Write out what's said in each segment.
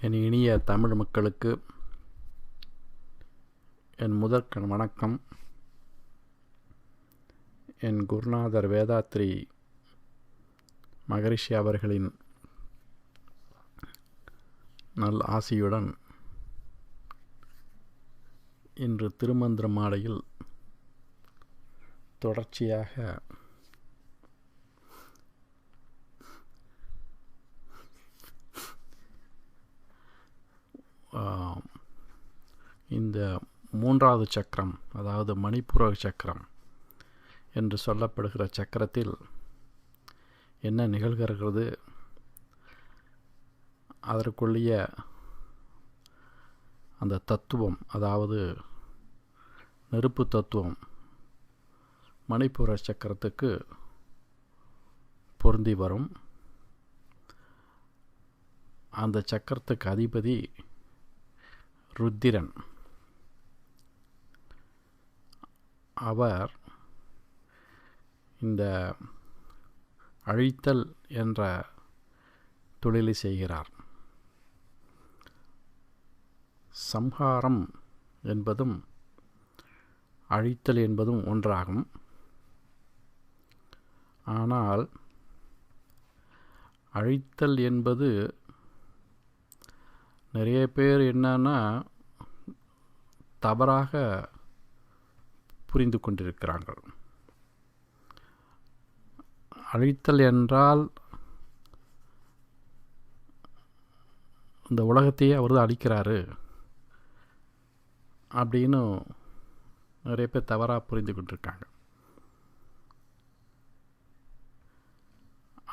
என் இனிய தமிழ் மக்களுக்கு என் முதற்கண் வணக்கம். என் குருநாதர் வேதாத்ரி மகரிஷி அவர்களின் நல் ஆசியுடன் இன்று திருமந்திர மாலையில் தொடர்ச்சியாக இந்த மூன்றாவது சக்கரம், அதாவது மணிப்பூர சக்கரம் என்று சொல்லப்படுகிற சக்கரத்தில் என்ன நிகழ்கிறது, அதற்குள்ளேய அந்த தத்துவம், அதாவது நெருப்பு தத்துவம் மணிப்பூர சக்கரத்துக்கு பொருந்தி வரும். அந்த சக்கரத்துக்கு அதிபதி ருத்திரன். அவர் இந்த அழித்தல் என்ற தொழிலை செய்கிறார். சம்ஹாரம் என்பதும் அழித்தல் என்பதும் ஒன்றாகும். ஆனால் அழித்தல் என்பது நிறைய பேர் என்னன்னா தவறாக புரிந்து கொண்டிருக்கிறார்கள். அழித்தல் என்றால் இந்த உலகத்தையே அவர் தான் அழிக்கிறாரு அப்படின்னு நிறைய பேர் தவறாக புரிந்து கொண்டிருக்காங்க.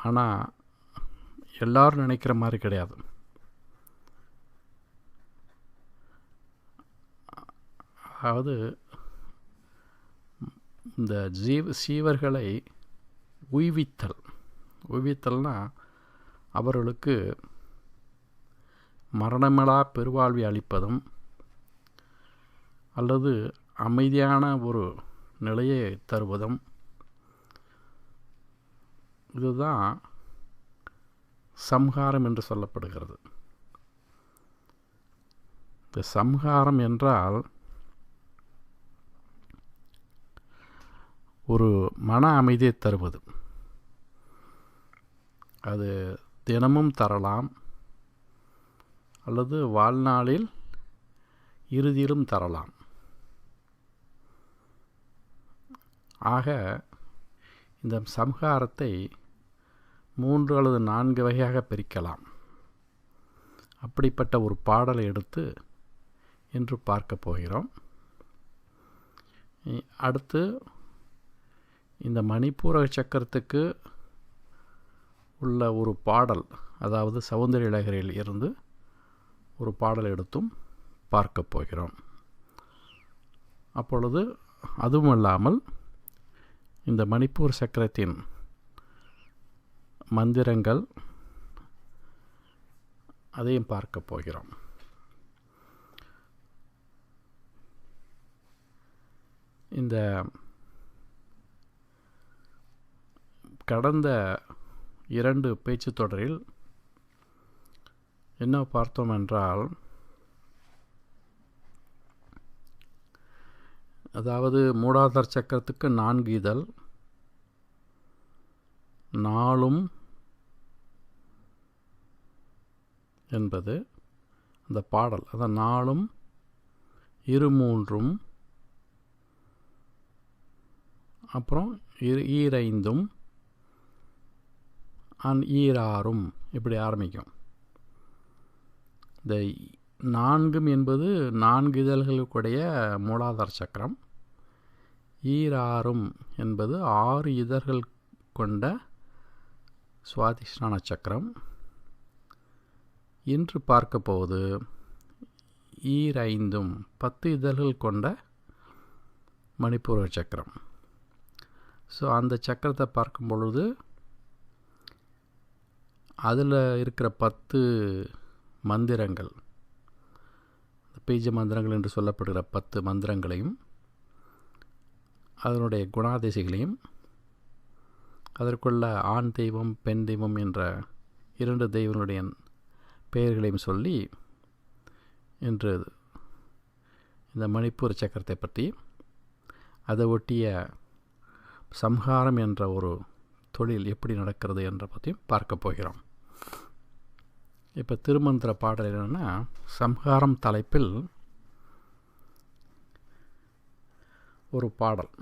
ஆனால் எல்லாரும் நினைக்கிற மாதிரி கிடையாது. அதாவது இந்த சீவர்களை உய்வித்தல்னா அவர்களுக்கு மரணமிலா பெருவாழ்வை அளிப்பதும் அல்லது அமைதியான ஒரு நிலையை தருவதும், இதுதான் சம்ஹாரம் என்று சொல்லப்படுகிறது. இந்த சம்ஹாரம் என்றால் ஒரு மன அமைதியை தருவது. அது தினமும் தரலாம் அல்லது வாழ்நாளில் இறுதியிலும் தரலாம். ஆக இந்த சம்ஹாரத்தை 3 அல்லது 4 வகையாக பிரிக்கலாம். அப்படிப்பட்ட ஒரு பாடலை எடுத்து இன்று பார்க்க போகிறோம். அடுத்து இந்த மணிப்பூர சக்கரத்துக்கு உள்ள ஒரு பாடல், அதாவது சௌந்தரிய லகரியில் இருந்து ஒரு பாடல் எடுத்தும் பார்க்க போகிறோம். அப்பொழுது அதுவும் இல்லாமல் இந்த மணிப்பூர் சக்கரத்தின் மந்திரங்கள் அதையும் பார்க்க போகிறோம். இந்த கடந்த 2 பேச்சு தொடரில் என்ன பார்த்தோம் என்றால், அதாவது மூலாதார சக்கரத்துக்கு 4 இதழ், நாளும் என்பது அந்த பாடல். அதான் நாளும் 2 அப்புறம் 5 6 இப்படி ஆரம்பிக்கும். இந்த 4 என்பது 4 இதழ்களுக்குடைய மூலாதார சக்கரம். 6 என்பது 6 இதழ்கள் கொண்ட சுவாதிஷ்டான சக்கரம். இன்று பார்க்க போவது 5 10 இதழ்கள் கொண்ட மணிப்பூர சக்கரம். ஸோ அந்த சக்கரத்தை பார்க்கும் பொழுது அதில் இருக்கிற 10 மந்திரங்கள், பீஜ மந்திரங்கள் என்று சொல்லப்படுகிற 10 மந்திரங்களையும் அதனுடைய குணாதிசைகளையும், அதற்குள்ள ஆண் தெய்வம் பெண் தெய்வம் என்ற 2 தெய்வங்களுடைய பெயர்களையும் சொல்லி இன்று இந்த மணிப்பூர சக்கரத்தை பற்றி, அதை ஒட்டிய சம்ஹாரம் என்ற ஒரு தொழில் எப்படி நடக்கிறது என்ற பற்றியும் பார்க்க போகிறோம். இப்போ திருமந்திர பாடல் என்னென்னா, சம்ஹாரம் தலைப்பில் ஒரு பாடல்.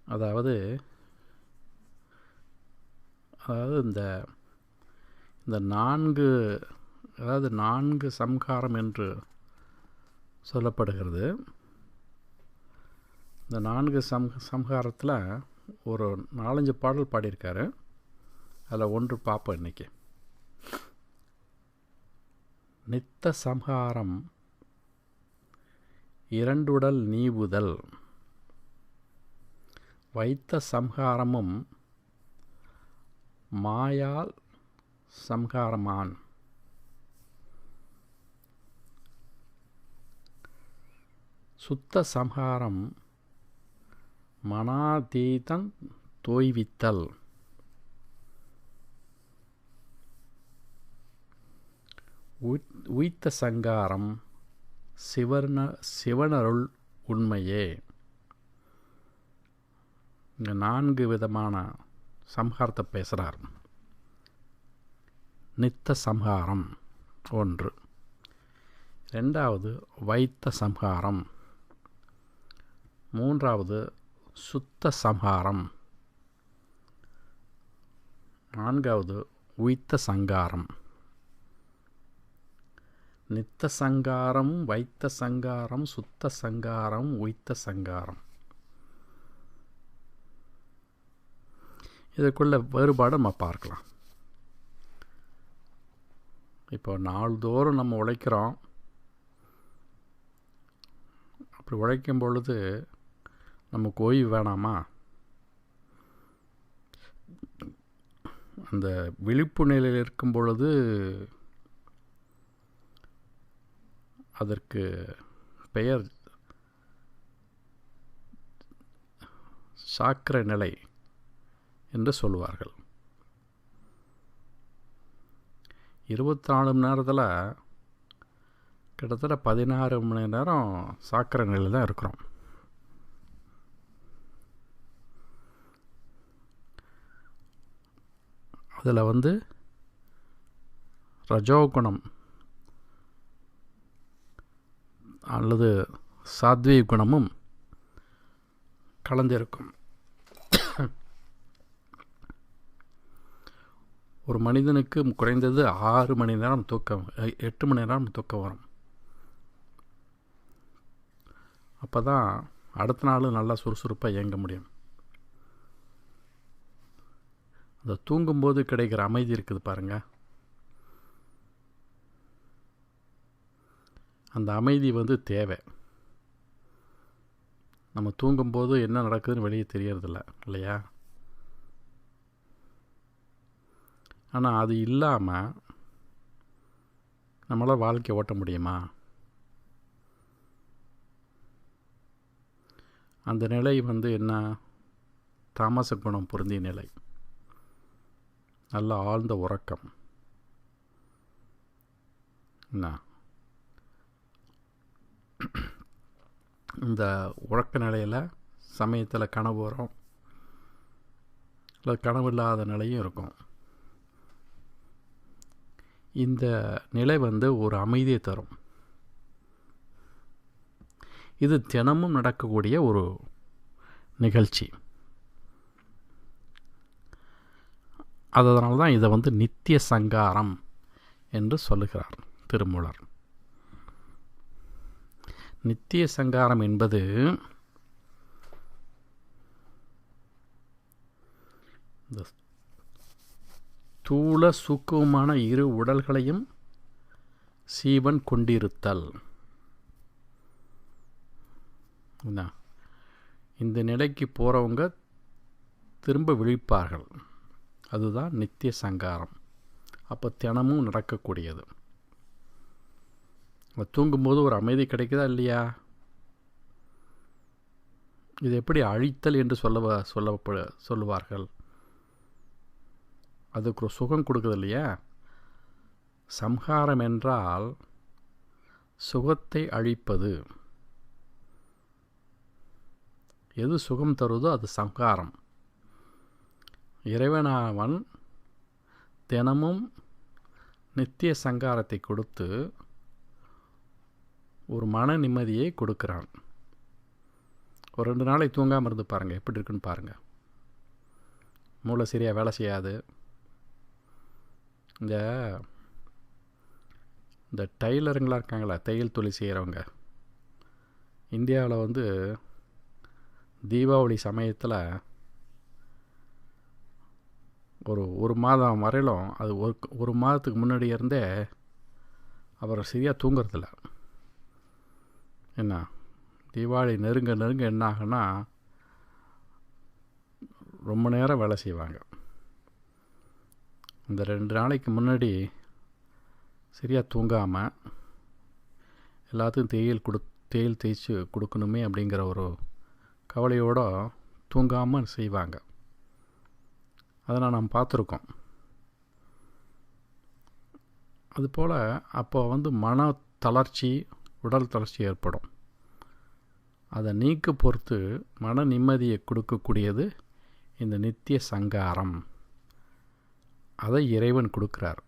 அதாவது இந்த நான்கு சம்ஹாரம் என்று சொல்லப்படுகிறது. இந்த 4 சம்ஹாரத்தில் ஒரு 4-5 பாடல் பாடியிருக்காரு. அதில் ஒன்று பார்ப்போம் இன்றைக்கி. நித்த சம்ஹாரம் இரண்டுடல் நீவுதல், வைத்த சம்ஹாரமும் மாயால் சம்ஹாரமான், சுத்த சம்ஹாரம் மனாதீதம் தோய்வித்தல், உய்த்த சங்காரம் சிவனருள் உண்மையே. இங்கே 4 விதமான சம்ஹாரத்தை பேசுகிறார். நித்த சம்ஹாரம் 1, 2வது வைத்த சம்ஹாரம், 3வது சுத்த சம்ஹாரம், 4வது உய்த்த சங்காரம். நித்த சங்காரம், வைத்த சங்காரம், சுத்த சங்காரம், உய்த்த சங்காரம். இதற்குள்ள வேறுபாடு நம்ம பார்க்கலாம். இப்போ நாள்தோறும் நம்ம உழைக்கிறோம். அப்படி உழைக்கும் பொழுது நமக்கு ஓய்வு வேணாமா? அந்த விழிப்பு நிலையில் இருக்கும் பொழுது அதற்கு பெயர் சாக்கிர நிலை என்று சொல்லுவார்கள். 24 மணி நேரத்தில் கிட்டத்தட்ட 16 மணி நேரம் சாக்கிர நிலையில் தான் இருக்கிறோம். அதில் ரஜோகுணம் அல்லது சாத்வீக குணமும் கலந்திருக்கும். ஒரு மனிதனுக்கு குறைந்தது 6 மணி நேரம் தூக்கம், 8 மணி நேரம் தூக்கம் வரும். அப்போ தான் அடுத்த நாள் நல்லா சுறுசுறுப்பாக இயங்க முடியும். அந்த தூங்கும்போது கிடைக்கிற அமைதி இருக்குது பாருங்கள், அந்த அமைதி தேவை. நம்ம தூங்கும்போது என்ன நடக்குதுன்னு வெளியே தெரியறதில்ல இல்லையா? ஆனால் அது இல்லாமல் நம்மளால் வாழ்க்கை ஓட்ட முடியுமா? அந்த நிலை என்ன? தாமச குணம் பொருந்திய நிலை, நல்ல ஆழ்ந்த உறக்கம். என்ன இந்த உறக்க நிலையில் சமயத்தில் கனவு வரும், இல்லை கனவு இல்லாத நிலையும் இருக்கும். இந்த நிலை ஒரு அமைதியை தரும். இது தினமும் நடக்கக்கூடிய ஒரு நிகழ்ச்சி. அதனால தான் இதை நித்திய சங்காரம் என்று சொல்லுகிறார் திருமூலர். நித்திய சங்காரம் என்பது இந்த ஸ்தூல சூக்குமமான இரு உடல்களையும் சீவன் கொண்டிருத்தல். இந்த நிலைக்கு போகிறவங்க திரும்ப விழிப்பார்கள். அதுதான் நித்திய சங்காரம். அப்போ தினமும் நடக்கக்கூடியது. தூங்கும்போது ஒரு அமைதி கிடைக்குதா இல்லையா? இது எப்படி அழித்தல் என்று சொல்லுவார்கள்? அதுக்கு ஒரு சுகம் கொடுக்குது இல்லையா? சம்ஹாரம் என்றால் சுகத்தை அழிப்பது. எது சுகம் தருவதோ அது சம்ஹாரம். இறைவனாவன் தினமும் நித்திய சங்காரத்தை கொடுத்து ஒரு மன நிம்மதியை கொடுக்குறான். ஒரு 2 நாளைக்கு தூங்காமல் இருந்து பாருங்கள், எப்படி இருக்குன்னு பாருங்கள். மூளை சரியாக வேலை செய்யாது. இந்த டைலருங்களாக இருக்காங்களா, தையல் தொழில் செய்கிறவங்க, இந்தியாவில் தீபாவளி சமயத்தில் ஒரு மாதம் வரையிலும், அது ஒரு மாதத்துக்கு முன்னாடி இருந்தே அவர் சரியாக தூங்குறதில்ல. என்ன, தீபாவளி நெருங்க நெருங்க என்ன ஆகுன்னா ரொம்ப நேரம் வேலை செய்வாங்க. இந்த 2 நாளைக்கு முன்னாடி சரியாக தூங்காமல் எல்லாத்துக்கும் தேயில் தேய்ச்சி கொடுக்கணுமே அப்படிங்கிற ஒரு கவலையோடு தூங்காமல் செய்வாங்க. அதை நாம் பார்த்துருக்கோம். அதுபோல் அப்போ மன தளர்ச்சி, உடல் தளர்ச்சி ஏற்படும். அதை நீக்க பொறுத்து மன நிம்மதியை கொடுக்கக்கூடியது இந்த நித்திய சங்காரம். அதை இறைவன் கொடுக்குறார்.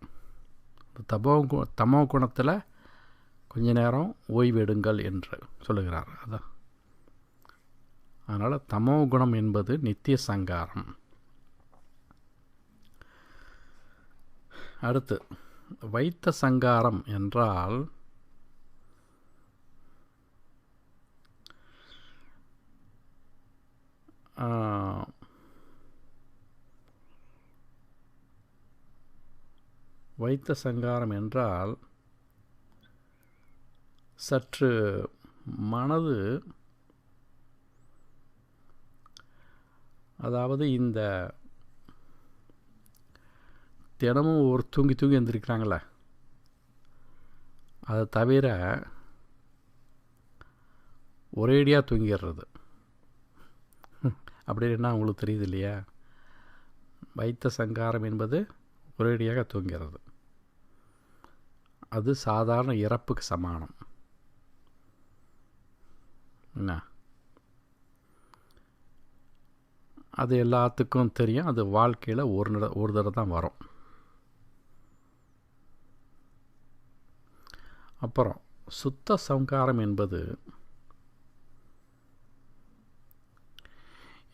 தமோ குணத்தில் கொஞ்ச நேரம் ஓய்வெடுங்கள் என்று சொல்லுகிறார். அதான் அதனால் தமோ குணம் என்பது நித்திய சங்காரம். அடுத்து வைத்த சங்காரம் என்றால் வைத்த சங்காரம் என்றால் சற்று மனது, அதாவது இந்த தினமும் ஒரு தூங்கி எழுந்திருக்கிறாங்களே, அதை தவிர ஒரேடியாக தூங்கிடுறது. அப்படின்னா உங்களுக்கு தெரியுது இல்லையா? வைத்த சங்காரம் என்பது ஒரேடியாக தூங்கிறது. அது சாதாரண இறப்புக்கு சமானம். என்ன, அது எல்லாத்துக்கும் தெரியும். அது வாழ்க்கையில் ஒரு தடவை தான் வரும். அப்புறம் சுத்த சங்காரம் என்பது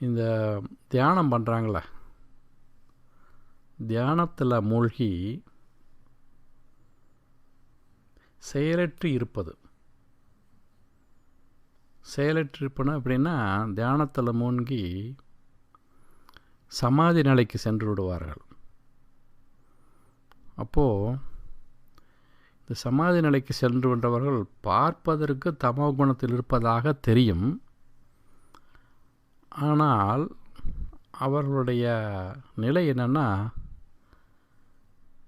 இந்த தியானம் பண்ணுறாங்களே, தியானத்தில் மூழ்கி செயலற்று இருப்பது. செயலற்று இருப்பன அப்படின்னா, தியானத்தில் மூழ்கி சமாதி நிலைக்கு சென்று விடுவார்கள். அப்போது இந்த சமாதி நிலைக்கு சென்று விட்டவர்கள் பார்ப்பதற்கு தமோ குணத்தில் இருப்பதாக தெரியும். ஆனால் அவர்களுடைய நிலை என்னென்னா,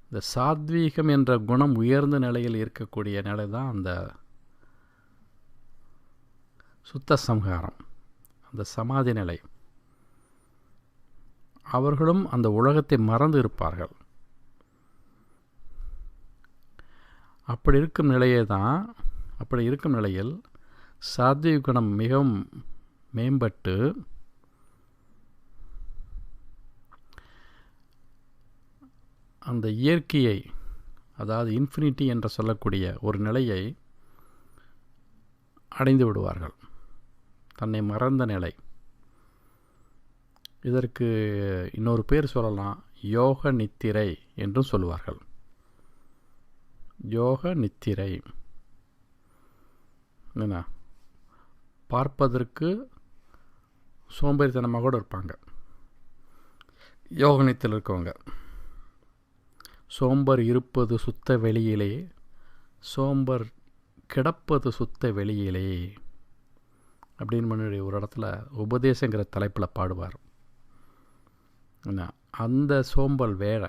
இந்த சாத்வீகம் என்ற குணம் உயர்ந்த நிலையில் இருக்கக்கூடிய நிலை தான் அந்த சுத்த சம்ஹாரம், அந்த சமாதி நிலை. அவர்களும் அந்த உலகத்தை மறந்து இருப்பார்கள். அப்படி இருக்கும் நிலையில் சாத்வீக குணம் மிகவும் மேம்பட்டு அந்த இயற்கையை, அதாவது இன்ஃபினிட்டி என்று சொல்லக்கூடிய ஒரு நிலையை அடைந்து விடுவார்கள். தன்னை மறந்த நிலை. இதற்கு இன்னொரு பேர் சொல்லலாம், யோக நித்திரை என்றும் சொல்லுவார்கள். யோக நித்திரை என்ன, பார்ப்பதற்கு சோம்பேறித்தனமாக கூட இருப்பாங்க யோக நித்திரையில் இருக்கவங்க. சோம்பர் இருப்பது சுத்த வெளியிலே, சோம்பர் கிடப்பது சுத்த வெளியிலே அப்படின்னு முன்னாடி ஒரு இடத்துல உபதேசங்கிற தலைப்பில் பாடுவார். அந்த சோம்பல் வேற.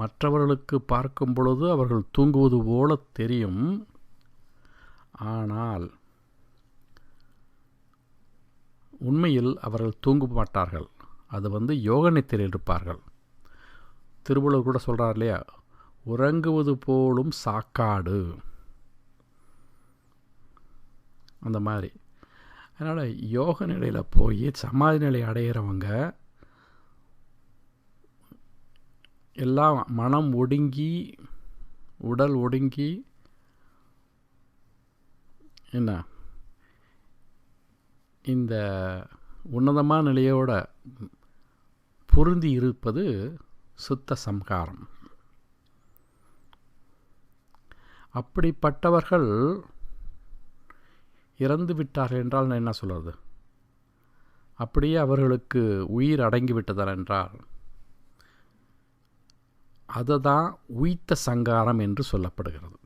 மற்றவர்களுக்கு பார்க்கும் பொழுது அவர்கள் தூங்குவது போல தெரியும். ஆனால் உண்மையில் அவர்கள் தூங்க மாட்டார்கள். அது யோக நித்திரையில் இருப்பார்கள். திருவள்ளுவர் கூட சொல்கிறார் இல்லையா, உறங்குவது போலும் சாக்காடு, அந்த மாதிரி. அதனால் யோக நிலையில் போய் சமாதி நிலை அடைகிறவங்க எல்லாம் மனம் ஒடுங்கி உடல் ஒடுங்கி என்ன இந்த உன்னதமான நிலையோட பொருந்தி இருப்பது சுத்த சம்ஹாரம். அப்படிப்பட்டவர்கள் இறந்து விட்டார்கள் என்றால் நான் என்ன சொல்கிறது? அப்படியே அவர்களுக்கு உயிர் அடங்கிவிட்டதால் என்றால் அதுதான் உய்த்த சங்காரம் என்று சொல்லப்படுகிறது.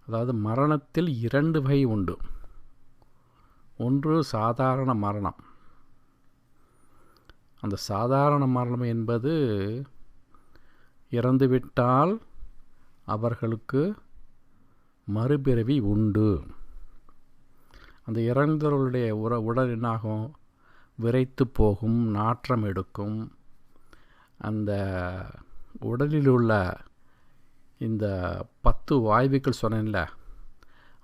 அதாவது மரணத்தில் 2 வகை உண்டு. ஒன்று சாதாரண மரணம். அந்த சாதாரண மரணம் என்பது இறந்துவிட்டால் அவர்களுக்கு மறுபிறவி உண்டு. அந்த இறந்தவர்களுடைய உடல் என்னாகும்? விரைத்து போகும், நாற்றம் எடுக்கும். அந்த உடலில் உள்ள இந்த 10 வாயுக்கள் சொன்னேன்ல,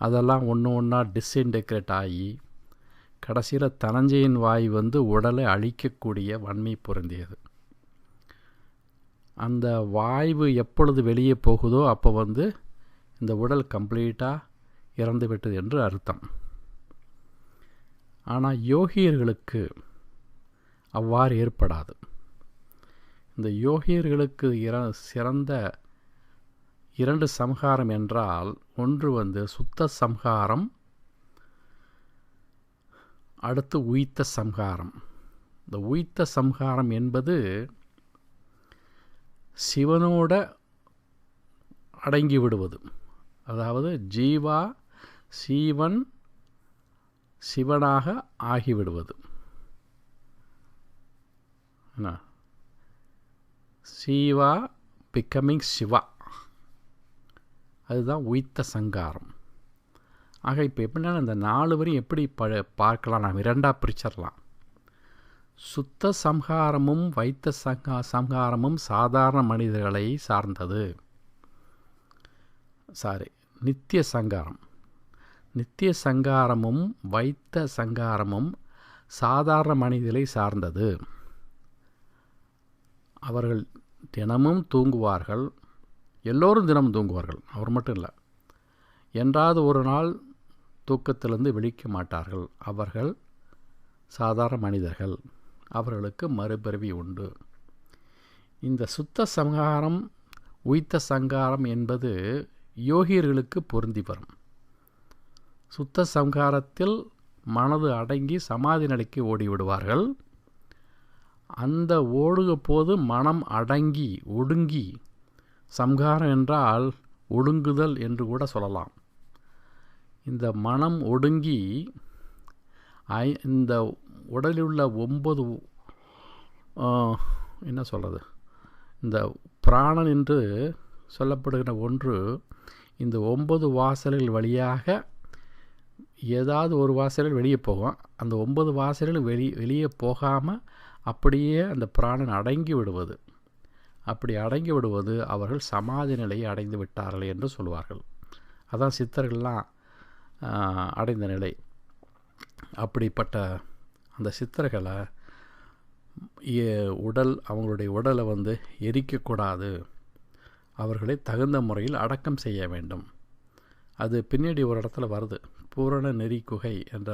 அதெல்லாம் ஒன்று ஒன்றா டிஸ்இன்டெக்ரேட் ஆகி கடைசியில் தனஞ்சையின் வாயு உடலை அழிக்கக்கூடிய வன்மை பொருந்தியது. அந்த வாயு எப்பொழுது வெளியே போகுதோ அப்போ இந்த உடல் கம்ப்ளீட்டாக இறந்து விட்டது என்று அர்த்தம். ஆனால் யோகியர்களுக்கு அவ்வாறு ஏற்படாது. இந்த யோகியர்களுக்கு சிறந்த 2 சம்ஹாரம் என்றால், ஒன்று சுத்த சம்ஹாரம், அடுத்து உய்த்த சம்ஹாரம். இந்த உய்த்த சம்ஹாரம் என்பது சிவனோட அடங்கி விடுவது. அதாவது ஜீவா சிவனாக ஆகிவிடுவது. என்ன, சீவா பிகமிங் சிவா, அதுதான் உய்த்த சங்காரம். ஆக இப்போ எப்படின்னா இந்த 4 வரையும் எப்படி பார்க்கலாம், நாம் 2ஆக பிரிச்சிடலாம். சுத்த சம்ஹாரமும் வைத்த சம்ஹாரமும் சாதாரண மனிதர்களை சார்ந்தது. நித்திய சங்காரம். நித்திய சங்காரமும் வைத்த சங்காரமும் சாதாரண மனிதர்களை சார்ந்தது. அவர்கள் தினமும் தூங்குவார்கள். எல்லோரும் தினமும் தூங்குவார்கள், அவர் மட்டும் இல்லை. என்றாவது ஒரு நாள் தூக்கத்திலிருந்து விழிக்க மாட்டார்கள். அவர்கள் சாதாரண மனிதர்கள். அவர்களுக்கு மறுபிறவி உண்டு. இந்த சுத்த சம்ஹாரம் உய்த்த சங்காரம் என்பது யோகியர்களுக்கு பொருந்தி வரும். சுத்த சம்ஹாரத்தில் மனது அடங்கி சமாதி நிலைக்கு ஓடிவிடுவார்கள். அந்த ஓடுக போது மனம் அடங்கி ஒடுங்கி, சம்ஹாரம் என்றால் ஒடுங்குதல் என்று கூட சொல்லலாம். இந்த மனம் ஒடுங்கி இந்த உடலில் உள்ள 9 என்ன சொல்கிறது, இந்த பிராணன் என்று சொல்லப்படுகிற ஒன்று இந்த 9 வாசல்கள் வழியாக ஏதாவது ஒரு வாசலில் வெளியே போகும். அந்த 9 வாசல்கள் வெளியே போகாமல் அப்படியே அந்த பிராணன் அடங்கி விடுவது. அப்படி அடங்கி விடுவது அவர்கள் சமாதி நிலையை அடைந்து விட்டார்கள் என்று சொல்வார்கள். அதான் சித்தர்கள்லாம் அடைந்த நிலை. அப்படிப்பட்ட அந்த சித்தர்களை அவங்களுடைய உடலை எரிக்கக்கூடாது, அவர்களை தகுந்த முறையில் அடக்கம் செய்ய வேண்டும். அது பின்னாடி ஒரு இடத்துல வருது, பூரண நெறி குகை என்ற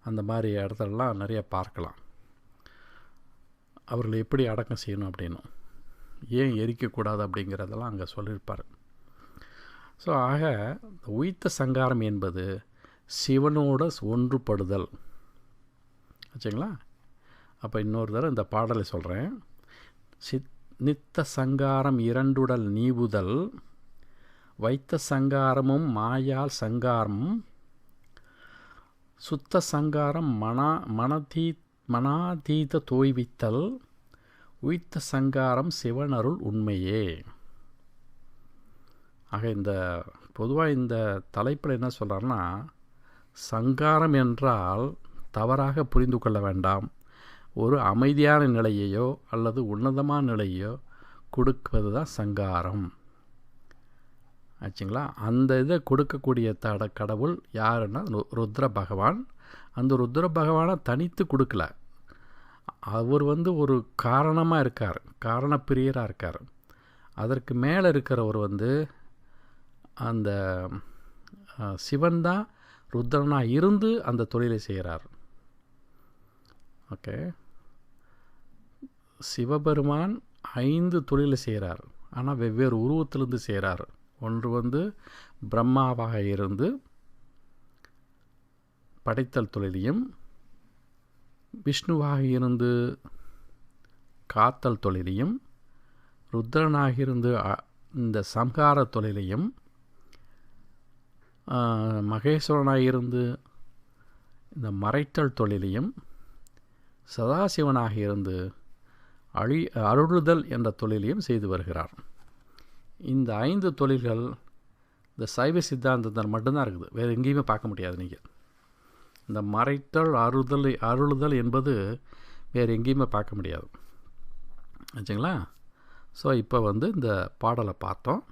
அந்த மாதிரி இடத்துலலாம் நிறைய பார்க்கலாம். அவர்களை எப்படி அடக்கம் செய்யணும் அப்படின்னும், ஏன் எரிக்கக்கூடாது அப்படிங்கிறதெல்லாம் அங்கே சொல்லியிருப்பார். ஸோ ஆக உய்த்த சங்காரம் என்பது சிவனோட ஒன்றுபடுதல். ஆச்சுங்களா? அப்போ இன்னொரு தடவை இந்த பாடலை சொல்கிறேன். நித்த சங்காரம் 2 நீவுதல், வைத்த சங்காரமும் மாயால் சங்காரமும், சுத்த சங்காரம் மனாதீத தோய்வித்தல், உய்த்த சங்காரம் சிவனருள் உண்மையே. ஆக பொதுவாக இந்த தலைப்பில் என்ன சொல்கிறாருன்னா, சங்காரம் என்றால் தவறாக புரிந்து கொள்ள வேண்டாம். ஒரு அமைதியான நிலையையோ அல்லது உன்னதமான நிலையையோ கொடுப்பது தான் சங்காரம் ஆச்சுங்களா. அந்த இதை கொடுக்கக்கூடிய கடவுள் யாருன்னா ருத்ர பகவான். அந்த ருத்ர பகவானை தனித்து கொடுக்கல, அவர் ஒரு காரணமாக இருக்கார், காரணப்பிரியராக இருக்கார். அதற்கு மேலே இருக்கிறவர் அந்த சிவன் தான் ருத்ரனாக இருந்து அந்த தொழிலை செய்கிறார். ஓகே, சிவபெருமான் 5 தொழிலை செய்கிறார், ஆனால் வெவ்வேறு உருவத்திலிருந்து செய்கிறார். ஒன்று பிரம்மாவாக இருந்து படைத்தல் தொழிலையும், விஷ்ணுவாக இருந்து காத்தல் தொழிலையும், ருத்ரனாக இருந்து இந்த சம்ஹார தொழிலையும், மகேஸ்வரனாக இருந்து இந்த மறைத்தல் தொழிலையும், சதாசிவனாக இருந்து அருளுதல் என்ற தொழிலையும் செய்து வருகிறார். இந்த 5 தொழில்கள் இந்த சைவ சித்தாந்தத்தில் மட்டும்தான் இருக்குது, வேறு எங்கேயுமே பார்க்க முடியாது. நீங்கள் இந்த மறைத்தல் அருளுதல் என்பது வேறு எங்கேயுமே பார்க்க முடியாது ஆச்சுங்களா. ஸோ இப்போ இந்த பாடலை பார்த்தோம்.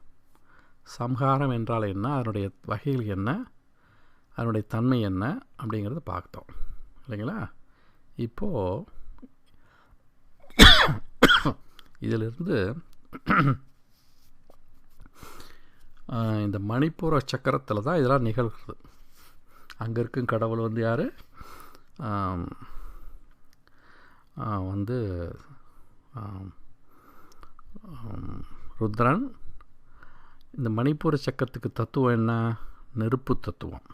சம்ஹாரம் என்றால் என்ன, அதனுடைய வகைகள் என்ன, அதனுடைய தன்மை என்ன அப்படிங்கிறத பார்த்தோம் இல்லைங்களா. இப்போது இதிலிருந்து இந்த மணிப்பூர சக்கரத்தில் தான் இதெல்லாம் நிகழ்கிறது. அங்கே இருக்கும் கடவுள் யார், ருத்ரன். இந்த மணிப்பூர சக்கரத்துக்கு தத்துவம் என்ன, நெருப்பு தத்துவம்.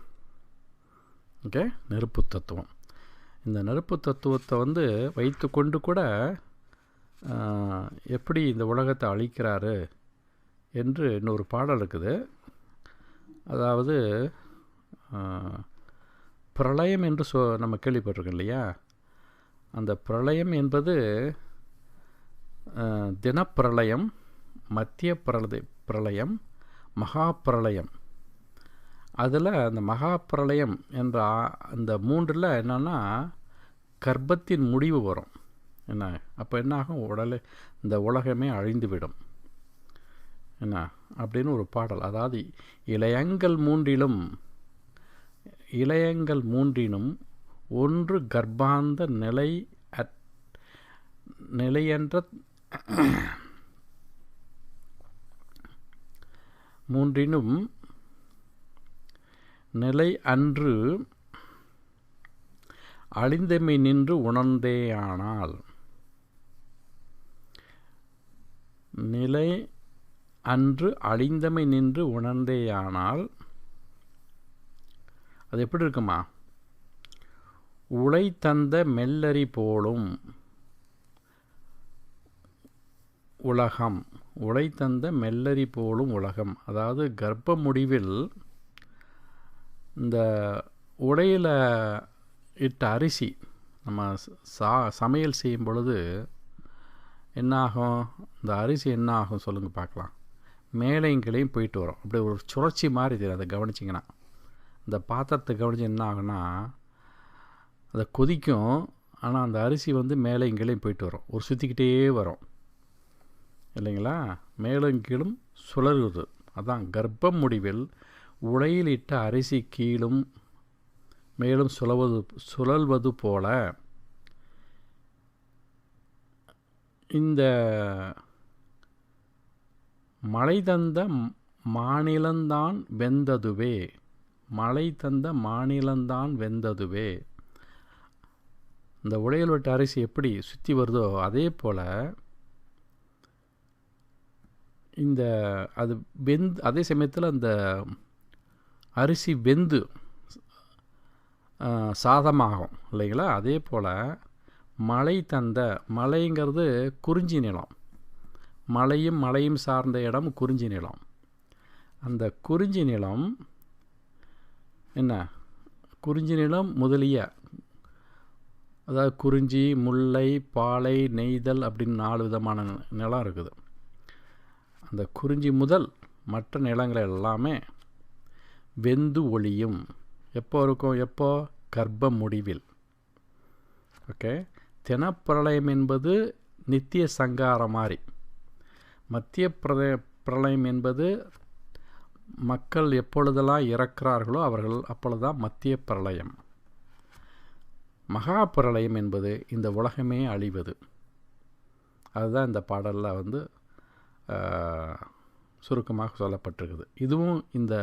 ஓகே, நெருப்பு தத்துவம். இந்த நெருப்பு தத்துவத்தை வைத்து கொண்டு கூட எப்படி இந்த உலகத்தை அழிக்கிறாரு என்று இன்னொரு பாடல் இருக்குது. அதாவது பிரளயம் என்று நம்ம கேள்விப்பட்டிருக்கோம் இல்லையா. அந்த பிரளயம் என்பது தினப்பிரளயம், மத்திய பிரளயம், மகா பிரளயம். அதில் அந்த மகா பிரளயம் என்ற அந்த 3ல் என்னென்னா கர்ப்பத்தின் முடிவு வரும். என்ன அப்போ என்னாகும், இந்த உலகமே அழிந்துவிடும் என்ன அப்படின்னு ஒரு பாடல். அதாவது இளையங்கள் மூன்றினும் ஒன்று கர்ப்பாந்த நிலையென்ற மூன்றினும் நிலை அன்று அழிந்தமை நின்று உணர்ந்தேயானால், நிலை அன்று அழிந்தமை நின்று உணர்ந்தேயானால் அது எப்படி இருக்குமா, உலை தந்த மெல்லரி போலும் உலகம், உலை தந்த மெல்லரி போலும் உலகம். அதாவது கர்ப்ப முடிவில் இந்த உடையில் இட்ட அரிசி நம்ம சமையல் செய்யும் பொழுது என்னாகும், இந்த அரிசி என்ன ஆகும் சொல்லுங்கள் பார்க்கலாம், மேலையும் கீழையும் போயிட்டு வரும். அப்படி ஒரு சுழற்சி மாதிரி தெரியும். அதை கவனிச்சிங்கன்னா, இந்த பாத்திரத்தை கவனிச்சு என்ன ஆகுன்னா, அதை கொதிக்கும், ஆனால் அந்த அரிசி மேலையும் கீழையும் போயிட்டு வரும், ஒரு சுற்றிக்கிட்டே வரும் இல்லைங்களா. மேலும் கீழும் சுழல்வது. அதான் கர்ப்பம் முடிவில் உலையில் இட்ட அரிசி கீழும் மேலும் சுழல்வது போல இந்த மழை தந்த மாநிலந்தான் வெந்ததுவே, மழை தந்த மாநிலந்தான் வெந்ததுவே. இந்த உலையில் விட்ட அரிசி எப்படி சுற்றி வருதோ அதே போல் இந்த அது அதே சமயத்தில் அந்த அரிசி வெந்து சாதமாகும் இல்லைங்களா. அதே போல் மழை தந்த, மலைங்கிறது குறிஞ்சி நிலம், மலையும் சார்ந்த இடம் குறிஞ்சி நிலம். அந்த குறிஞ்சி நிலம் என்ன, குறிஞ்சி நிலம் முதலிய, அதாவது குறிஞ்சி, முல்லை, பாலை, நெய்தல் அப்படின்னு 4 விதமான நிலம் இருக்குது. அந்த குறிஞ்சி முதல் மற்ற நிலங்கள் எல்லாமே வெந்து ஒளியும். எப்போ இருக்கும், எப்போ, கர்ப்ப முடிவில். ஓகே, தினப்பிரளயம் என்பது நித்திய சங்காரம் மாதிரி. மத்திய பிரளயம் என்பது மக்கள் எப்பொழுதெல்லாம் இறக்கிறார்களோ அவர்கள் அப்பொழுதுதான் மத்திய பிரளயம். மகா பிரளயம் என்பது இந்த உலகமே அழிவது. அதுதான் இந்த பாடலில் சுருக்கமாக சொல்லப்பட்டிருக்குது. இதுவும் இந்த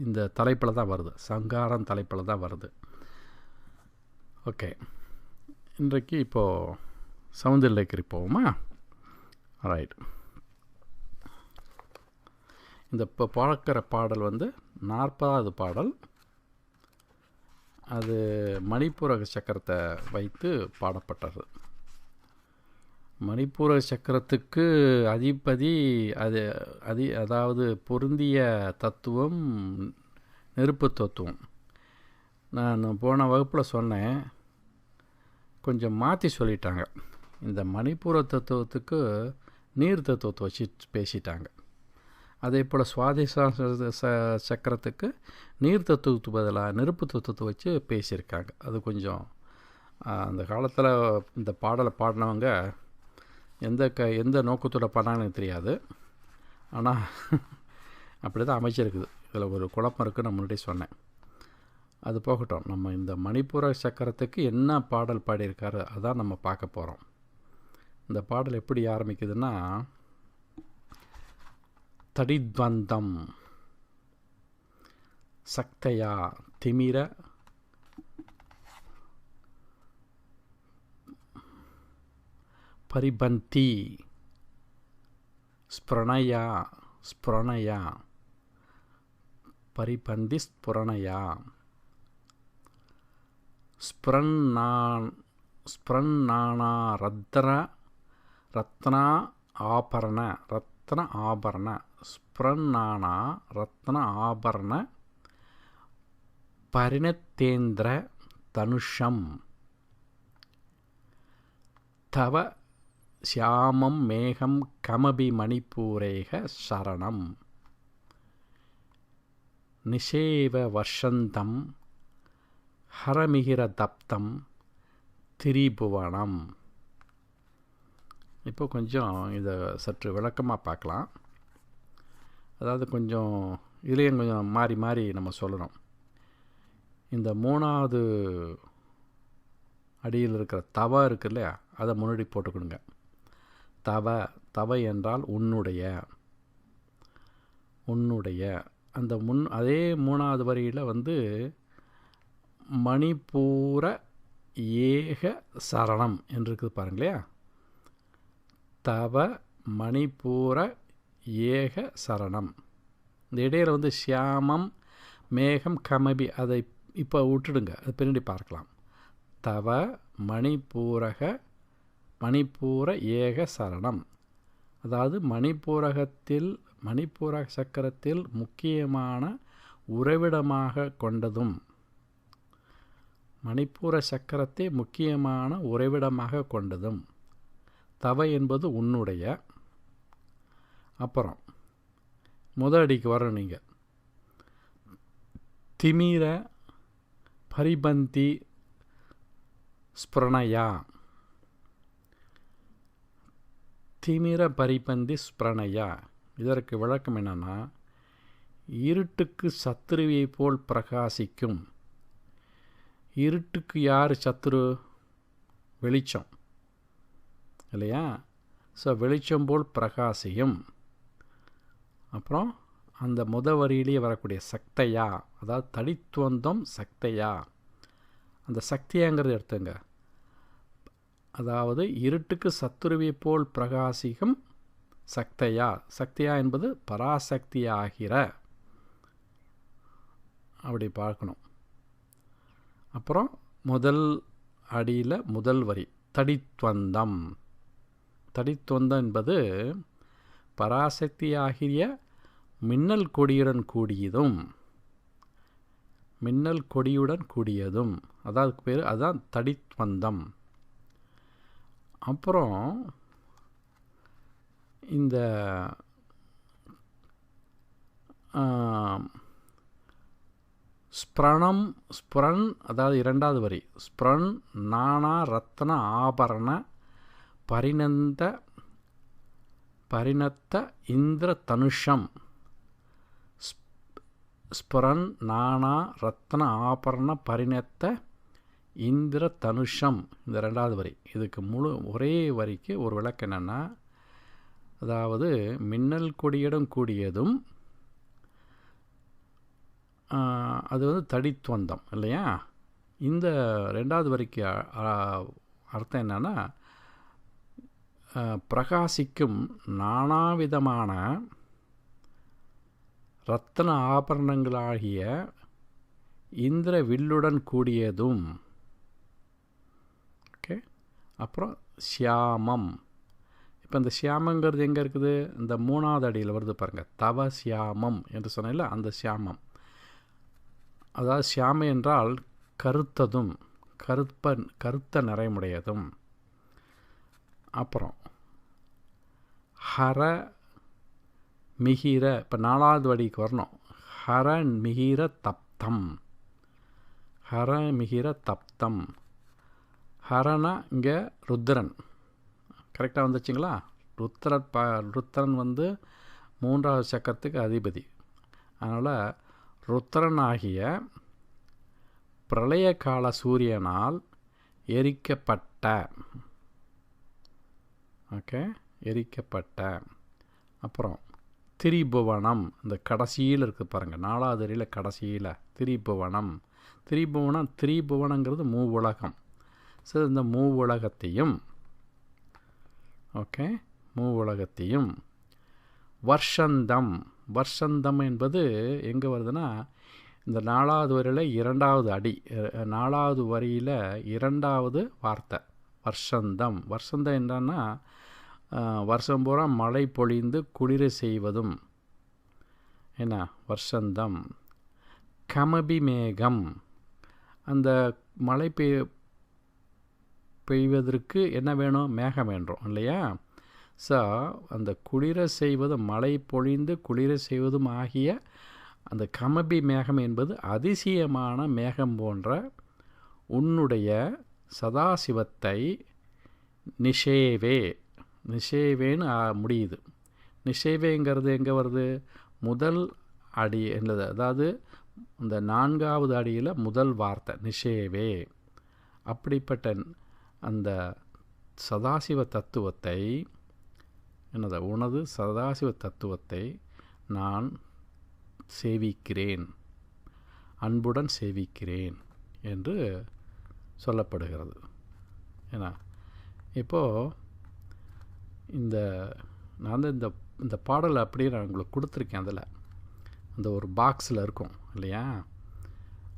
இந்த தலைப்பில் தான் வருது, சங்காரம் தலைப்பில் தான் வருது. ஓகே, இன்றைக்கு இப்போது சௌந்தரலகரி போவோமா? ரைட். இந்த இப்போ பார்க்குற பாடல் 40வது பாடல். அது மணிப்பூரக சக்கரத்தை வைத்து பாடப்பட்டது. மணிப்பூரக சக்கரத்துக்கு அதிபதி அதாவது பொருந்திய தத்துவம் நெருப்பு தத்துவம். நான் போன வகுப்பில் சொன்னேன், கொஞ்சம் மாற்றி சொல்லிட்டாங்க. இந்த மணிப்பூர தத்துவத்துக்கு நீர் தத்துவத்தை வச்சு பேசிட்டாங்க. அதே போல் சுவாதிச சக்கரத்துக்கு நீர் தத்துவத்துக்கு பதிலாக நெருப்பு தத்துவத்தை வச்சு பேசியிருக்காங்க. அது கொஞ்சம் அந்த காலத்தில் இந்த பாடலை பாடினவங்க எந்த நோக்கத்தோட பாடினாங்கன்னு தெரியாது. ஆனால் அப்படி தான் அமைச்சிருக்குது. இதில் ஒரு குழப்பம் இருக்குன்னு நான் முன்னாடி சொன்னேன். அது போகட்டும். நம்ம இந்த மணிப்பூர சக்கரத்துக்கு என்ன பாடல் பாடியிருக்காரு அதான் நம்ம பார்க்க போகிறோம். இந்த பாடல் எப்படி ஆரம்பிக்குதுன்னா, தடித்வந்தம் சக்தையா திமிர பரிபந்தி ஸ்பிரணயா பரிபந்தி ஸ்புரணயா ஸ்பிரன்னானா ரத்ன ஆபரண ஸ்பிரன்னானா ரத்ன ஆபரண பரிணத்தேந்திர தனுஷம் தவ சியாமம் மேகம் கமபி மணிப்பூரேக சரணம் நிஷேவ வர்ஷந்தம் ஹரமிகிர தப்தம் திரிபுவனம். இப்போ கொஞ்சம் இதை சற்று விளக்கமாக பார்க்கலாம். அதாவது கொஞ்சம் இதுலேயும் கொஞ்சம் மாறி மாறி நம்ம சொல்லணும். இந்த 3வது அடியில் இருக்கிற தவ இருக்கு இல்லையா, அதை முன்னாடி போட்டுக்கணுங்க. தவ என்றால் உன்னுடைய அந்த அதே 3வது வரியில் மணிப்பூர ஏக சரணம் என்று இருக்குது பாருங்களேன். தவ மணிப்பூர ஏக சரணம். இந்த இடையில் சியாமம் மேகம் கமபி அதை இப்போ விட்டுடுங்க, அது பின்னாடி பார்க்கலாம். தவ மணிப்பூர ஏக சரணம். அதாவது மணிப்பூர சக்கரத்தில் முக்கியமான உறைவிடமாக கொண்டதும், மணிப்பூர சக்கரத்தை முக்கியமான உறைவிடமாக கொண்டதும். தவ என்பது உன்னுடைய. அப்புறம் முதலடிக்கு வரணும் நீங்கள். திமிர பரிபந்தி ஸ்பிரணயா. திமிர பரிபந்தி ஸ்பிரணயா, இதற்கு விளக்கம் என்னன்னா, இருட்டுக்கு சத்துருவை போல் பிரகாசிக்கும். இருட்டுக்கு யார் சத்துரு? வெளிச்சம் இல்லையா? ஸோ வெளிச்சம் போல் பிரகாசியும். அப்புறம் அந்த வரியிலேயே வரக்கூடிய சக்தையா, அதாவது தடித்வந்தம் சக்தையா. அந்த சக்தியாங்கிறது எடுத்துங்க. அதாவது இருட்டுக்கு சத்துருவை போல் பிரகாசிக்கும் சக்தையா. சக்தியா என்பது பராசக்தியாகிற, அப்படி பார்க்கணும். அப்புறம் முதல் அடியில் முதல் வரி தடித்வந்தம். தடித்வந்தம் என்பது பராசக்தியாகிய மின்னல் கொடியுடன் கூடியதும். அதாவது பேர் அதுதான் தடித்வந்தம். அப்புறம் இந்த ஸ்புரன் அதாவது இரண்டாவது வரி, ஸ்புரன் நானா ரத்ன ஆபரண பரிணத்த இந்திர தனுஷம். ஸ்புரன் நானா ரத்ன ஆபரண பரிணத்த இந்திர தனுஷம். இந்த ரெண்டாவது வரி, இதுக்கு ஒரே வரிக்கு ஒரு விளக்கம் என்னென்னா, அதாவது மின்னல் கொடியுடன் கூடியதும் அது வந்து தடித்வந்தம் இல்லையா. இந்த ரெண்டாவது வரிக்கு அர்த்தம் என்னென்னா, பிரகாசிக்கும் நானாவிதமான இரத்தன ஆபரணங்களாகிய இந்திர வில்லுடன் கூடியதும். ஓகே, அப்புறம் சியாமம். இப்போ இந்த சியாமங்கிறது எங்கே இருக்குது? இந்த மூணாவது அடியில் வருது பாருங்கள், தவ சியாமம் என்று சொன்னேன்ல, அந்த சியாமம். அதாவது சியாம என்றால் கருத்ததும், கருத்த நிறைமுடையதும். அப்புறம் ஹர மிகிர, இப்போ நாலாவது வடிக்கு வரணும். ஹர மிகிர தப்தம், ஹர மிகிர தப்தம். ஹரனா இங்கே ருத்ரன், கரெக்டாக வந்துச்சுங்களா? ருத்ரன் வந்து மூன்றாவது சக்கரத்துக்கு அதிபதி. அதனால் ருத்ரன் ஆகிய பிரளய கால சூரியனால் எரிக்கப்பட்ட, ஓகே, எரிக்கப்பட்ட. அப்புறம் திரிபுவனம், இந்த கடைசியில் இருக்குது பாருங்கள், நாலாவது வரியில் கடைசியில் திரிபுவனம். திரிபுவனங்கிறது மூவுலகம். ஸோ இந்த மூவுலகத்தையும், ஓகே, மூவுலகத்தையும். வர்ஷந்தம் என்பது எங்கே வருதுன்னா, இந்த நாலாவது வரியில் இரண்டாவது அடி, நாலாவது வரியில் இரண்டாவது வார்த்தை வர்ஷந்தம். வர்ஷந்தம் என்னன்னா, வருஷம் பூரா மழை பொழிந்து குளிர செய்வதும் என்ன வர்ஷந்தம். கமபி மேகம், அந்த மழை பெய்வதற்கு என்ன வேணும்? மேகம் வேண்டும் இல்லையா. ஸோ அந்த குளிர செய்வதும், மழை பொழிந்து குளிர செய்வதும் ஆகிய அந்த கமபி மேகம் என்பது அதிசயமான மேகம் போன்ற உன்னுடைய சதாசிவத்தை நிஷேவேன்னு முடியுது. நிஷேவேங்கிறது எங்கே வருது? முதல் அடி என்னது, அதாவது இந்த நான்காவது அடியில் முதல் வார்த்தை நிஷேவே. அப்படிப்பட்ட அந்த சதாசிவ தத்துவத்தை, என்னது, உனது சதாசிவ தத்துவத்தை நான் சேவிக்கிறேன், அன்புடன் சேவிக்கிறேன் என்று சொல்லப்படுகிறது. ஏன்னா இப்போது நான் வந்து இந்த பாடலை அப்படியே நான் உங்களுக்கு கொடுத்துருக்கேன். அதில் அந்த ஒரு பாக்ஸில் இருக்கும் இல்லையா.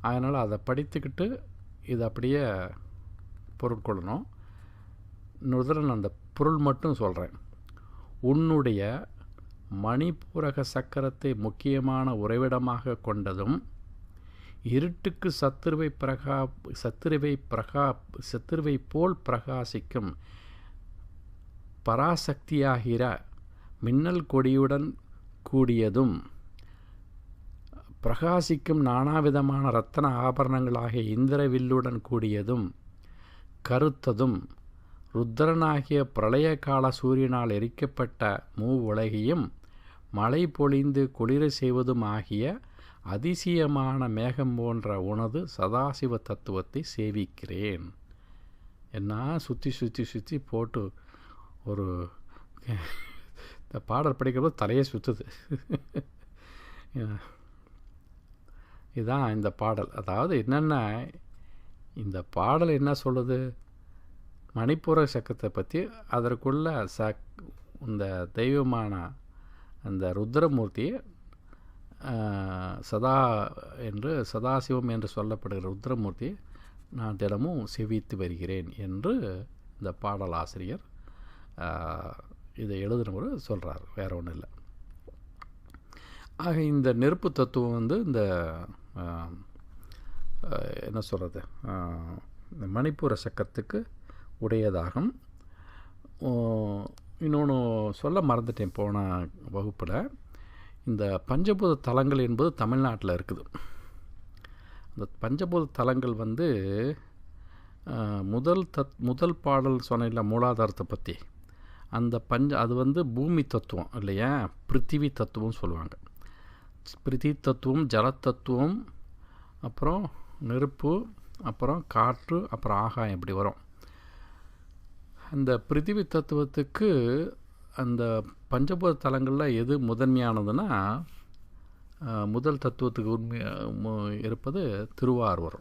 அதனால் அதை படித்துக்கிட்டு இதை அப்படியே பொருட்கொள்ளணும். இன்னொரு அந்த பொருள் மட்டும் சொல்கிறேன். உன்னுடைய மணிப்பூரக சக்கரத்தை முக்கியமான உறைவிடமாக கொண்டதும், இருட்டுக்கு சத்துருவை போல் பிரகாசிக்கும் பராசக்தியாகிற மின்னல் கொடியுடன் கூடியதும், பிரகாசிக்கும் நானாவிதமான இரத்தன ஆபரணங்களாகிய இந்திரவில்லுடன் கூடியதும், கருத்ததும், ருத்ரனாகிய பிரளய கால சூரியனால் எரிக்கப்பட்ட மூவுலகையும் மழை பொழிந்து குளிர செய்வதும் ஆகிய அதிசயமான மேகம் போன்ற உனது சதாசிவ தத்துவத்தை சேவிக்கிறேன். என்ன சுற்றி போட்டு ஒரு இந்த பாடல் படிக்கிறப்போ தலையே சுற்றுது. இதுதான் இந்த பாடல். அதாவது என்னென்ன, இந்த பாடல் என்ன சொல்லுது? மணிப்பூர சக்கரத்தை பற்றி, அதற்குள்ள இந்த தெய்வமான அந்த ருத்ரமூர்த்தியை சதாசிவம் என்று சொல்லப்படுகிற ருத்ரமூர்த்தியை நான் தினமும் செவித்து வருகிறேன் என்று இந்த பாடலாசிரியர் இதை எழுதுனவர் சொல்கிறார். வேறு ஒன்றும் இல்லை. ஆக இந்த நெருப்பு தத்துவம் வந்து இந்த என்ன சொல்கிறது, இந்த மணிப்பூர சக்கரத்துக்கு உடையதாகும். இன்னொன்று சொல்ல மறந்துட்டேன் போன வகுப்பில். இந்த பஞ்சபூத தலங்கள் என்பது தமிழ்நாட்டில் இருக்குது. இந்த பஞ்சபூத தலங்கள் வந்து முதல் பாடல் சொன்ன மூலாதாரத்தை பற்றி அந்த அது வந்து பூமி தத்துவம் இல்லையா, பிருத்திவி தத்துவம் சொல்லுவாங்க. பிருத்திவி தத்துவம், ஜலத்தத்துவம், அப்புறம் நெருப்பு, அப்புறம் காற்று, அப்புறம் ஆகாயம் இப்படி வரும். அந்த பிருத்திவி தத்துவத்துக்கு அந்த பஞ்சபூத தலங்களில் எது முதன்மையானதுன்னா முதல் தத்துவத்துக்கு இருப்பது திருவாரூர்.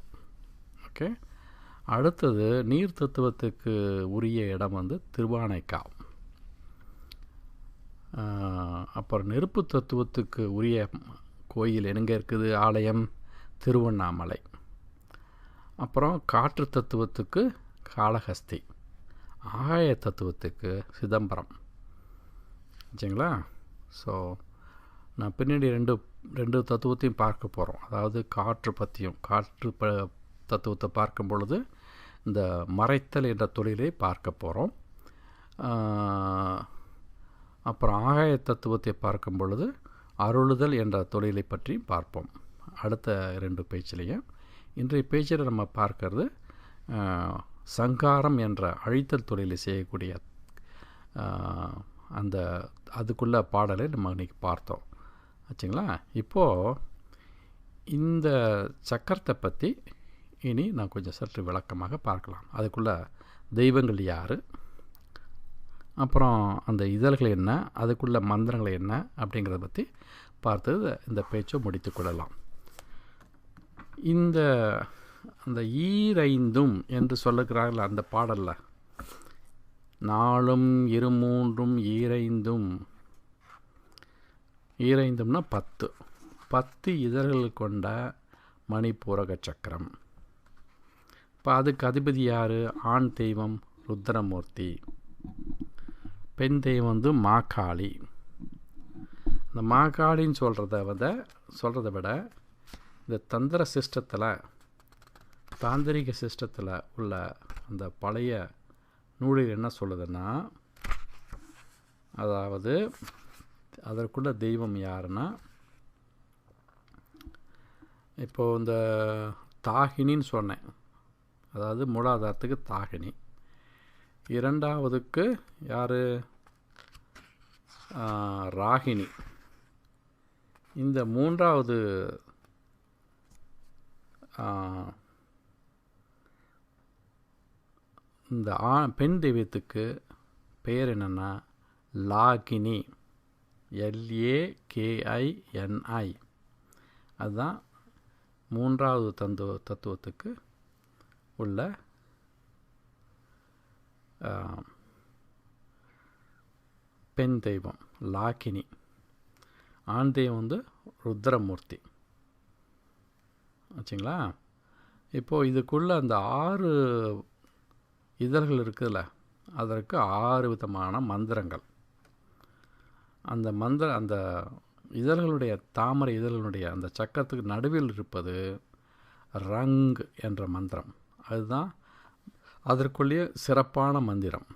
ஓகே, அடுத்தது நீர் தத்துவத்துக்கு உரிய இடம் வந்து திருவானைக்காவ். அப்புறம் நெருப்பு தத்துவத்துக்கு உரிய கோயில் எங்கே இருக்குது, ஆலயம் திருவண்ணாமலை. அப்புறம் காற்று தத்துவத்துக்கு காளஹஸ்தி, ஆகாய தத்துவத்துக்கு சிதம்பரம். சரிங்களா? ஸோ நான் பின்னாடி ரெண்டு தத்துவத்தையும் பார்க்க போகிறோம். அதாவது காற்று பற்றியும், காற்று தத்துவத்தை பார்க்கும் பொழுது இந்த மறைத்தல் என்ற தொழிலை பார்க்க போகிறோம். அப்புறம் ஆகாய தத்துவத்தை பார்க்கும் பொழுது அருளுதல் என்ற தொழிலை பற்றி பார்ப்போம் அடுத்த 2 பேச்சிலையும். இன்றைய பேச்சில் நம்ம பார்க்கறது சங்காரம் என்ற அழித்தல் தொழிலை செய்யக்கூடிய அதுக்குள்ள பாடலை நம்ம இன்றைக்கி பார்த்தோம். ஆச்சுங்களா? இப்போது இந்த சக்கரத்தை பற்றி இனி நான் கொஞ்சம் சற்று விளக்கமாக பார்க்கலாம். அதுக்குள்ள தெய்வங்கள் யார், அப்புறம் அந்த இதழ்கள் என்ன, அதுக்குள்ள மந்திரங்கள் என்ன அப்படிங்கிறத பற்றி பார்த்து இந்த பேச்சை முடித்து கொள்ளலாம். அந்த ஈரைந்தும் என்று சொல்லுகிறார்கள் அந்த பாடலில், நாளும் 2 ஈரைந்தும், ஈரைந்தும்னா 10 இதழ்கள் கொண்ட மணிப்பூரக சக்கரம். இப்போ அதுக்கு அதிபதி யார்? ஆண் தெய்வம் ருத்ரமூர்த்தி, பெண் தெய்வம் வந்து மாகாளி. இந்த மாகாளின்னு சொல்கிறத விட இந்த தந்திர சிஸ்டத்தில், தாந்திரிக சிஸ்டத்தில் உள்ள அந்த பழைய நூலில் என்ன சொல்லுதுன்னா, அதாவது அதற்குள்ள தெய்வம் யாருன்னா, இப்போது இந்த தாகினின்னு சொன்னேன், அதாவது மூலாதாரத்துக்கு தாகினி, இரண்டாவதுக்கு யார்? ராகினி. இந்த மூன்றாவது இந்த பெண் தெய்வத்துக்கு பெயர் என்னென்னா லாகினி, LAKINI. அதுதான் மூன்றாவது தத்துவத்துக்கு உள்ள பெண் தெய்வம் லாகினி. ஆண் தெய்வம் வந்து ருத்ரமூர்த்தி. ஆச்சுங்களா? இப்போது இதுக்குள்ளே அந்த 6 இதழ்கள் இருக்குதுல்ல, அதற்கு 6 விதமான மந்திரங்கள். அந்த இதழ்களுடைய, தாமரை இதழ்களுடைய அந்த சக்கரத்துக்கு நடுவில் இருப்பது ரங் என்ற மந்திரம். அதுதான் அதற்குள்ளேயே சிறப்பான மந்திரம்.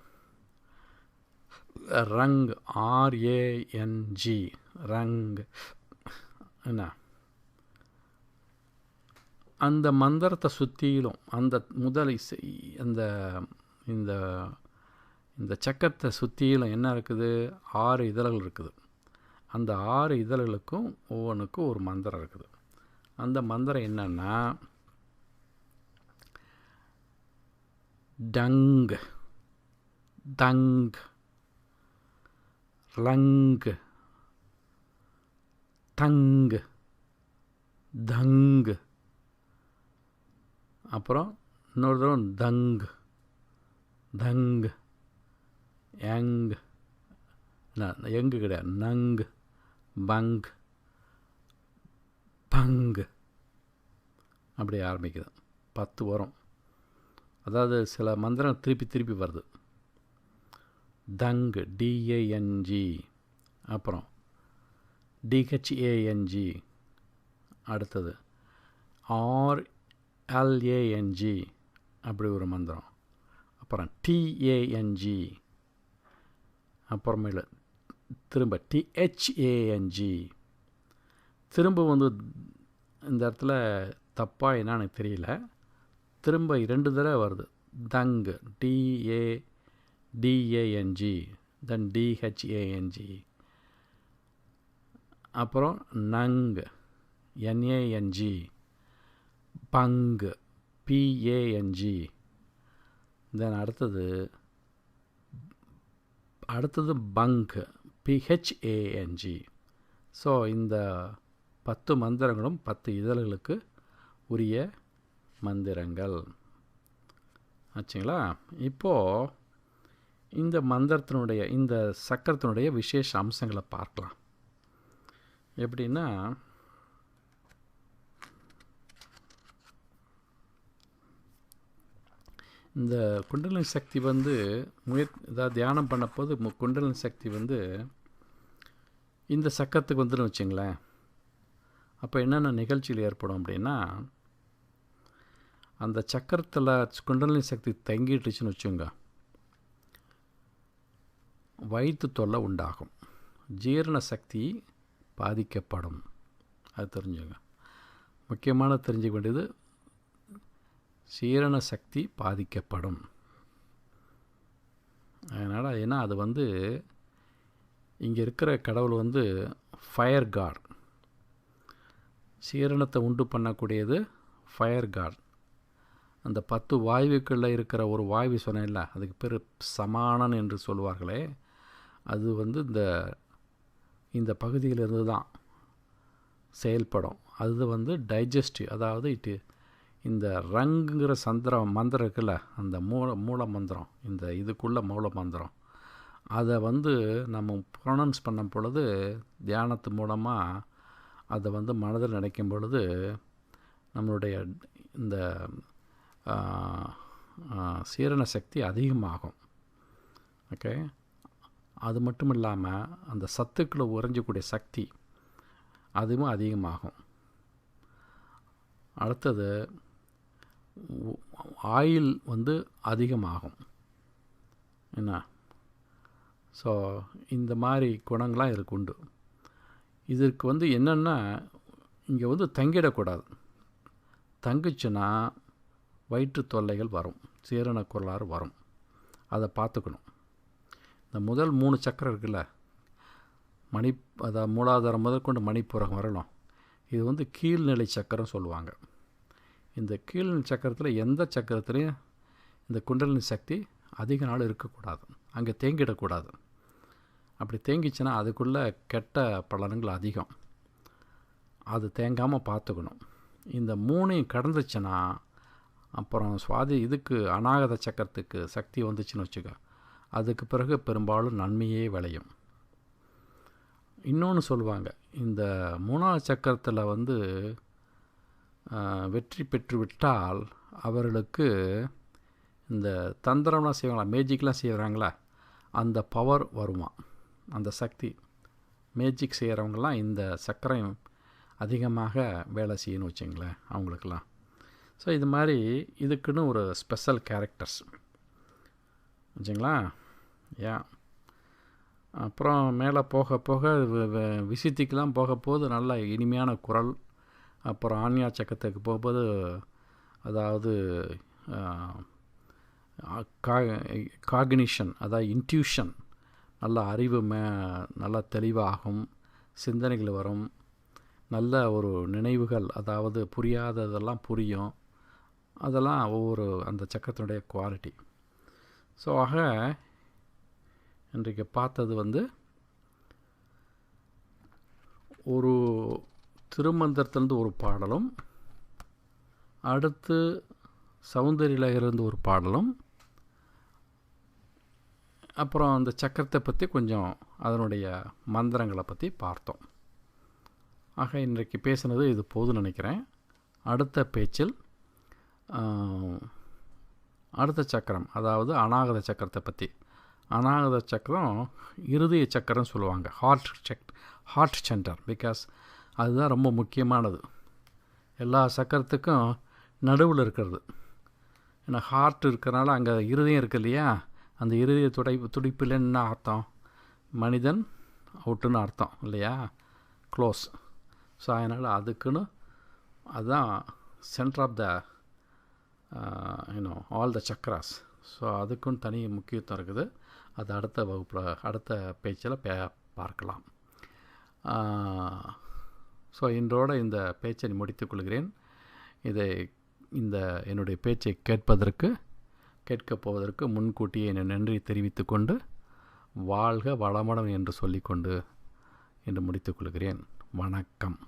ரங், RANG, ரங். என்ன அந்த மந்திரத்தை சுற்றிலும் அந்த இந்த சக்கரத்தை சுற்றிலும் என்ன இருக்குது? 6 இதழ்கள் இருக்குது. அந்த 6 இதழ்களுக்கும் ஒவ்வொன்றுக்கும் ஒரு மந்திரம் இருக்குது. அந்த மந்திரம் என்னன்னா, டங், தங், லங், தங், தங், அப்புறம் இன்னொரு தரம் தங், தங், யங், எங்கு கிடையாது, நங், பங், பங், அப்படி ஆரம்பிக்குது. 10 வரும். அதாவது சில மந்திரம் திருப்பி வருது. தங், DANG, அப்புறம் DHANG, அடுத்தது RLANG, அப்படி ஒரு மந்திரம். அப்புறம் TANG, அப்புறமேல திரும்ப THANG, திரும்ப வந்து இந்த இடத்துல தப்பாக என்னன்னு தெரியல. திரும்ப 2 தடவை வருது. தங், DADANG, தென் DHANG. அப்புறம் நங், NANG, பங், PANG. தென் அடுத்தது பங், PHANG. ஸோ இந்த 10 மந்திரங்களும் 10 இதழ்களுக்கு உரிய மந்திரங்கள் ஆச்சுங்களா. இப்போது இந்த மந்திரத்தினுடைய இந்த சக்கரத்தினுடைய விசேஷ அம்சங்களை பார்க்கலாம். எப்படின்னா, இந்த குண்டலினி சக்தி வந்து ஏதாவது தியானம் பண்ணப்போது குண்டலினி சக்தி வந்து இந்த சக்கரத்துக்கு வந்துன்னு வச்சுங்களேன். அப்போ என்னென்ன நிகழ்ச்சிகள் ஏற்படும் அப்படின்னா, அந்த சக்கரத்தில் குண்டலினி சக்தி தங்கிட்டுச்சுன்னு வச்சுங்க, வயிற்று தொல்லை உண்டாகும், ஜீரண சக்தி பாதிக்கப்படும். அது தெரிஞ்சுங்க. முக்கியமான தெரிஞ்சுக்க வேண்டியது, ஜீரண சக்தி பாதிக்கப்படும். அதனால் ஏன்னா அது வந்து இங்கே இருக்கிற கடவுள் வந்து ஃபயர் காட், சீரணத்தை உண்டு பண்ணக்கூடியது ஃபயர் காட். அந்த 10 வாயுக்களில் இருக்கிற ஒரு வாயு சொன்னேன்ல, அதுக்கு பேர் சமானன் என்று சொல்லுவார்களே, அது வந்து இந்த பகுதியிலிருந்து தான் செயல்படும். அது வந்து டைஜஸ்டிவ், அதாவது இந்த ரங்குங்கிற மந்திரம் இருக்குல்ல, அந்த மூல மந்திரம், இந்த இதுக்குள்ள மூல மந்திரம், அதை வந்து நம்ம ப்ரொனவுன்ஸ் பண்ணும் பொழுது, தியானத்து மூலமாக அதை வந்து மனதில் நினைக்கும் பொழுது நம்மளுடைய இந்த சீரண சக்தி அதிகமாகும். ஓகே. அது மட்டும் இல்லாமல் அந்த சத்துக்களை உறைஞ்சக்கூடிய சக்தி அதுவும் அதிகமாகும். அடுத்தது ஆயில் வந்து அதிகமாகும். என்ன, ஸோ இந்த மாதிரி குணங்கள்லாம் இதுக்கு உண்டு. இதற்கு வந்து என்னென்னா, இங்கே வந்து தங்கிடக்கூடாது. தங்குச்சுன்னா வயிற்று தொல்லைகள் வரும், சீரண கோளாறு வரும். அதை பார்த்துக்கணும். இந்த முதல் 3 சக்கரம் இருக்குல்ல, அதாவது மூலாதாரம் முதற்கொண்டு மணிப்புரம் வரணும், இது வந்து கீழ்நிலை சக்கரம் சொல்லுவாங்க. இந்த கீழ்நிலை சக்கரத்தில் எந்த சக்கரத்துலேயும் இந்த குண்டலினி சக்தி அதிக நாள் இருக்கக்கூடாது, அங்கே தேங்கிடக்கூடாது. அப்படி தேங்கிச்சுன்னா அதுக்குள்ளே கெட்ட பலன்கள் அதிகம். அது தேங்காமல் பார்த்துக்கணும். இந்த 3ஐயும் கடந்துச்சுன்னா அப்புறம் இதுக்கு அநாகத சக்கரத்துக்கு சக்தி வந்துச்சுன்னு வச்சுக்க, அதுக்கு பிறகு பெரும்பாலும் நன்மையே விளையும். இன்னொன்று சொல்லுவாங்க, இந்த 3வது சக்கரத்தில் வந்து வெற்றி பெற்று விட்டால் அவர்களுக்கு இந்த தந்திரம்லாம் செய்வாங்களா, மேஜிக்லாம் செய்கிறாங்களா, அந்த பவர் வருமா, அந்த சக்தி. மேஜிக் செய்கிறவங்களாம் இந்த சக்கரம் அதிகமாக வேலை செய்யணும்னு வச்சுங்களேன் அவங்களுக்கெல்லாம். ஸோ இது மாதிரி இதுக்குன்னு ஒரு ஸ்பெஷல் கேரக்டர்ஸ் வச்சுங்களா. ஏன் அப்புறம் மேலே போக போக விசித்திக்கெலாம் போக போது நல்ல இனிமையான குரல். அப்புறம் ஆன்யா சக்கரத்துக்கு போகும்போது, அதாவது காக்னிஷன், அதாவது இன்ட்யூஷன், நல்ல அறிவு நல்லா தெளிவாகும், சிந்தனைகள் வரும், நல்ல ஒரு நினைவுகள், அதாவது புரியாததெல்லாம் புரியும். அதெல்லாம் ஒவ்வொரு அந்த சக்கரத்தினுடைய குவாலிட்டி. ஸோ ஆக இன்றைக்கு பார்த்தது வந்து ஒரு திருமந்திரத்திலிருந்து ஒரு பாடலும், அடுத்து சௌந்தர்யிலிருந்து ஒரு பாடலும், அப்புறம் அந்த சக்கரத்தை பற்றி கொஞ்சம் அதனுடைய மந்திரங்களை பற்றி பார்த்தோம். ஆக இன்றைக்கு பேசுனது இது போதும்னு நினைக்கிறேன். அடுத்த பேச்சில் அடுத்த சக்கரம், அதாவது அநாகத சக்கரத்தை பற்றி. அநாகத சக்கரம் இருதய சக்கரம் சொல்லுவாங்க, ஹார்ட் சென்டர். பிகாஸ் அதுதான் ரொம்ப முக்கியமானது. எல்லா சக்கரத்துக்கும் நடுவில் இருக்கிறது. ஏன்னா ஹார்ட் இருக்கிறனால அங்கே இருதயம் இருக்கு இல்லையா, அந்த இருதய துடிப்பில் என்ன அர்த்தம், மனிதன் அவுட்டுன்னு அர்த்தம் இல்லையா, க்ளோஸ். ஸோ அதனால் அதுக்குன்னு அதுதான் centre of the all the chakras. So அதுக்கும் தனி முக்கியத்துவம் இருக்குது. அது அடுத்த வகுப்பில் அடுத்த பேச்சில் பார்க்கலாம். ஸோ இன்றோட இந்த பேச்சை முடித்துக் கொள்கிறேன். என்னுடைய பேச்சை கேட்கப் போவதற்கு முன்கூட்டியே நன்றி தெரிவித்து கொண்டு வாழ்க வளமுடன் என்று சொல்லிக்கொண்டு இன்று முடித்துக் கொள்கிறேன். வணக்கம்.